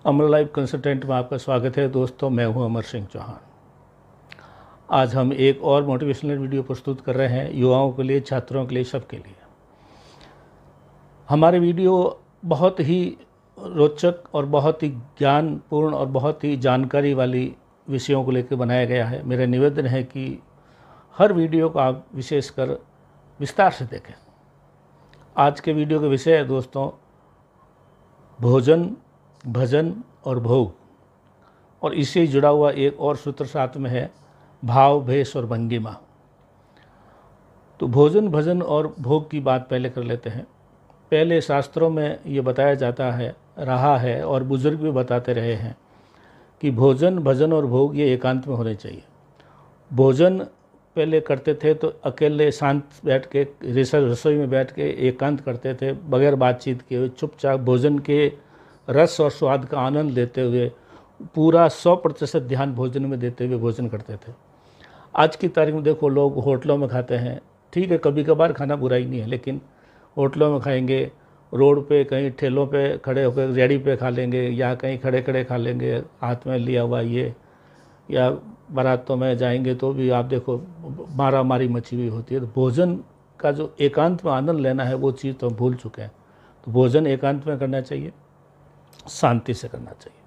अमर life consultant में आपका स्वागत है दोस्तों। मैं हूं अमर सिंह चौहान। आज हम एक और मोटिवेशनल वीडियो प्रस्तुत कर रहे हैं युवाओं के लिए, छात्रों के लिए, सबके लिए। हमारे वीडियो बहुत ही रोचक और बहुत ही ज्ञानपूर्ण और बहुत ही जानकारी वाली विषयों को लेकर बनाया गया है। मेरा निवेदन है कि हर वीडियो को आप विशेषकर विस्तार से देखें। आज के वीडियो का विषय है दोस्तों भोजन, भजन और भोग, और इससे जुड़ा हुआ एक और सूत्र साथ में है भाव, भेष और भंगिमा। तो भोजन, भजन और भोग की बात पहले कर लेते हैं। पहले शास्त्रों में ये बताया जाता है, रहा है, और बुजुर्ग भी बताते रहे हैं कि भोजन, भजन और भोग ये एकांत में होने चाहिए। भोजन पहले करते थे तो अकेले शांत बैठ के रसोई में बैठ के एकांत करते थे, बगैर बातचीत किए हुए चुपचाप भोजन के रस और स्वाद का आनंद लेते हुए पूरा 100% ध्यान भोजन में देते हुए भोजन करते थे। आज की तारीख में देखो, लोग होटलों में खाते हैं। ठीक है, कभी कभार खाना बुरा ही नहीं है, लेकिन होटलों में खाएंगे, रोड पे कहीं ठेलों पे खड़े होकर रेहड़ी पे खा लेंगे, या कहीं खड़े खड़े खा लेंगे हाथ में लिया हुआ ये, या बारातों में जाएंगे तो भी आप देखो मारा मारी मची हुई होती है। तो भोजन का जो एकांत में आनंद लेना है वो चीज़ तो हम भूल चुके हैं। तो भोजन एकांत में करना चाहिए, शांति से करना चाहिए।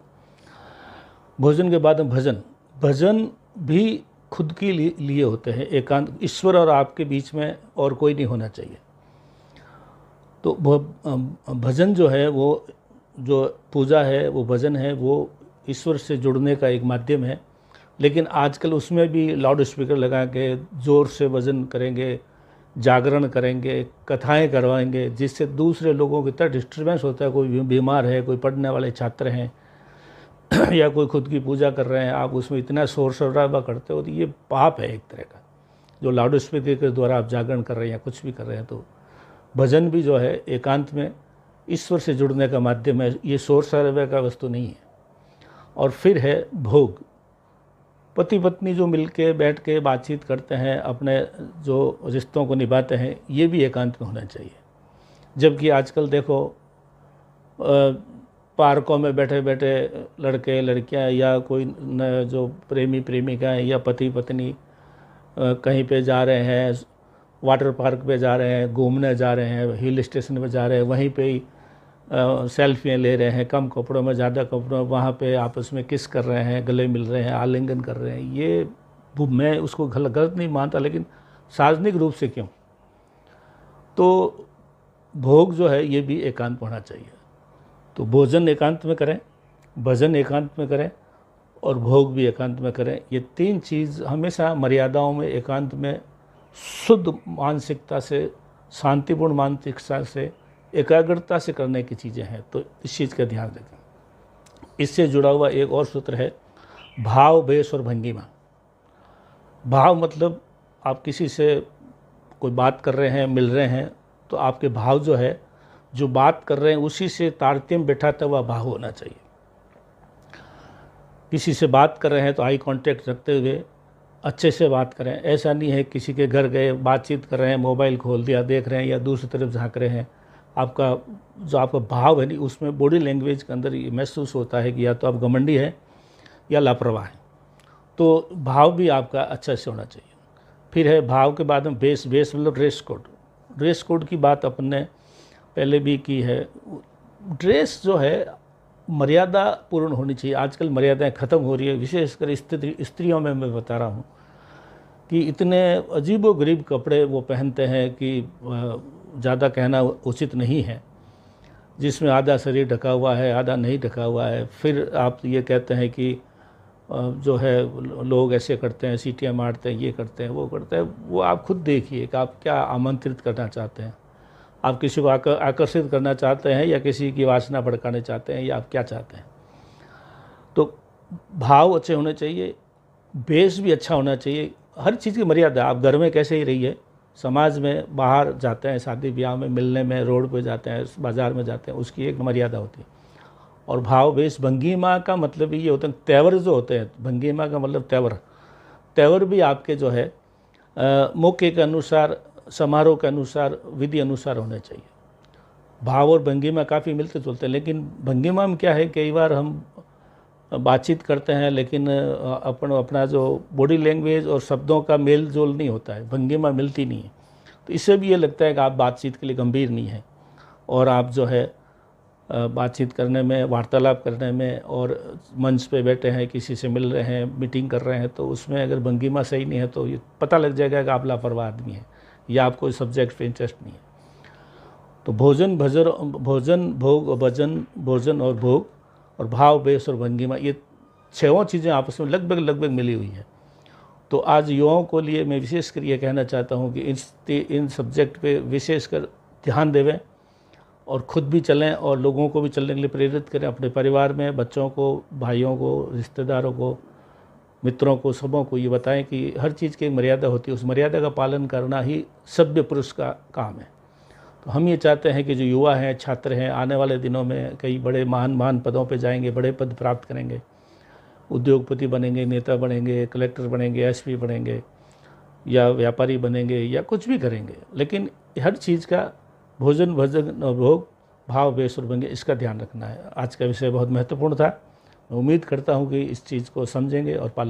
भोजन के बाद भजन, भजन भी खुद के लिए होते हैं, एकांत, ईश्वर और आपके बीच में और कोई नहीं होना चाहिए। तो भजन जो है, वो जो पूजा है, वो भजन है, वो ईश्वर से जुड़ने का एक माध्यम है। लेकिन आजकल उसमें भी लाउड स्पीकर लगा के ज़ोर से भजन करेंगे, जागरण करेंगे, कथाएं करवाएंगे, जिससे दूसरे लोगों की तरह डिस्टर्बेंस होता है। कोई बीमार है, कोई पढ़ने वाले छात्र हैं या कोई खुद की पूजा कर रहे हैं, आप उसमें इतना शोर शराबा करते हो, तो ये पाप है एक तरह का। जो लाउड स्पीकर के द्वारा आप जागरण कर रहे हैं या कुछ भी कर रहे हैं, तो भजन भी जो है एकांत में ईश्वर से जुड़ने का माध्यम है, ये शोर शराबे का वस्तु नहीं है। और फिर है भोग। पति पत्नी जो मिलके बैठ के बातचीत करते हैं, अपने जो रिश्तों को निभाते हैं, ये भी एकांत में होना चाहिए। जबकि आजकल देखो पार्कों में बैठे बैठे लड़के लड़कियां या कोई जो प्रेमी प्रेमिका है या पति पत्नी कहीं पे जा रहे हैं, वाटर पार्क पे जा रहे हैं, घूमने जा रहे हैं, हिल स्टेशन पे जा रहे हैं, वहीं पे ही सेल्फियाँ ले रहे हैं, कम कपड़ों में ज़्यादा कपड़ों में, वहाँ पे आपस में किस कर रहे हैं, गले मिल रहे हैं, आलिंगन कर रहे हैं। ये मैं उसको गलत नहीं मानता, लेकिन सार्वजनिक रूप से क्यों? तो भोग जो है ये भी एकांत होना चाहिए। तो भोजन एकांत में करें, भजन एकांत में करें और भोग भी एकांत में करें। ये तीन चीज़ हमेशा मर्यादाओं में, एकांत में, शुद्ध मानसिकता से, शांतिपूर्ण मानसिकता से, एकाग्रता से करने की चीज़ें हैं। तो इस चीज़ का ध्यान रखें। इससे जुड़ा हुआ एक और सूत्र है भाव, भेष और भंगिमा। भाव मतलब आप किसी से कोई बात कर रहे हैं, मिल रहे हैं, तो आपके भाव जो है, जो बात कर रहे हैं उसी से तारतम्य बैठाता हुआ भाव होना चाहिए। किसी से बात कर रहे हैं तो आई कांटेक्ट रखते हुए अच्छे से बात करें। ऐसा नहीं है किसी के घर गए, बातचीत कर रहे हैं, मोबाइल खोल दिया, देख रहे हैं, या दूसरी तरफ झांक रहे हैं। आपका जो आपका भाव है नहीं, उसमें बॉडी लैंग्वेज के अंदर ये महसूस होता है कि या तो आप घमंडी हैं या लापरवाह हैं। तो भाव भी आपका अच्छा से होना चाहिए। फिर है भाव के बाद में भेष। भेष मतलब ड्रेस कोड। ड्रेस कोड की बात अपन ने पहले भी की है। ड्रेस जो है मर्यादा पूर्ण होनी चाहिए। आजकल मर्यादाएं ख़त्म हो रही है, विशेषकर स्त्रियों में मैं बता रहा हूँ कि इतने अजीबोगरीब कपड़े वो पहनते हैं कि ज़्यादा कहना उचित नहीं है, जिसमें आधा शरीर ढका हुआ है, आधा नहीं ढका हुआ है। फिर आप ये कहते हैं कि जो है लोग ऐसे करते हैं, सीटियाँ मारते हैं, ये करते हैं, वो करते हैं। वो आप खुद देखिए कि आप क्या आमंत्रित करना चाहते हैं। आप किसी को आकर्षित करना चाहते हैं, या किसी की वासना भड़काने चाहते हैं, या आप क्या चाहते हैं? तो भाव अच्छे होने चाहिए, भेष भी अच्छा होना चाहिए। हर चीज़ की मर्यादा। आप घर में कैसे ही रहिए, समाज में, बाहर जाते हैं, शादी ब्याह में, मिलने में, रोड पे जाते हैं, बाज़ार में जाते हैं, उसकी एक मर्यादा होती है। और भाव, भेष, भंगिमा का मतलब ये होता है, तेवर जो होते हैं, भंगिमा का मतलब तेवर। तेवर भी आपके जो है मौके के अनुसार, समारोह के अनुसार, विधि अनुसार होने चाहिए। भाव और भंगिमा काफ़ी मिलते जुलते हैं, लेकिन भंगिमा में क्या है, कई बार हम बातचीत करते हैं लेकिन अपना जो बॉडी लैंग्वेज और शब्दों का मेल जोल नहीं होता है, भंगिमा मिलती नहीं है। तो इससे भी ये लगता है कि आप बातचीत के लिए गंभीर नहीं हैं और आप जो है बातचीत करने में, वार्तालाप करने में और मंच पे बैठे हैं, किसी से मिल रहे हैं, मीटिंग कर रहे हैं, तो उसमें अगर भंगिमा सही नहीं है तो ये पता लग जाएगा कि आप लापरवाह आदमी हैं या आपको इस सब्जेक्ट पे इंटरेस्ट नहीं है। तो भोजन और भोग और भाव, बेस और भंगिमा, ये छहों चीज़ें आपस में लगभग मिली हुई हैं। तो आज युवाओं को लिए मैं विशेषकर ये कहना चाहता हूँ कि इन सब्जेक्ट पे विशेषकर ध्यान देवें और ख़ुद भी चलें और लोगों को भी चलने के लिए प्रेरित करें, अपने परिवार में बच्चों को, भाइयों को, रिश्तेदारों को, मित्रों को, सबों को ये बताएं कि हर चीज़ की मर्यादा होती है, उस मर्यादा का पालन करना ही सभ्य पुरुष का काम है। तो हम ये चाहते हैं कि जो युवा हैं, छात्र हैं, आने वाले दिनों में कई बड़े महान पदों पे जाएंगे, बड़े पद प्राप्त करेंगे, उद्योगपति बनेंगे, नेता बनेंगे, कलेक्टर बनेंगे, एसपी बनेंगे या व्यापारी बनेंगे या कुछ भी करेंगे, लेकिन हर चीज़ का भोजन और भोग, भाव, बेस और भंगिमा, इसका ध्यान रखना है। आज का विषय बहुत महत्वपूर्ण था। मैं उम्मीद करता हूँ कि इस चीज़ को समझेंगे और पालन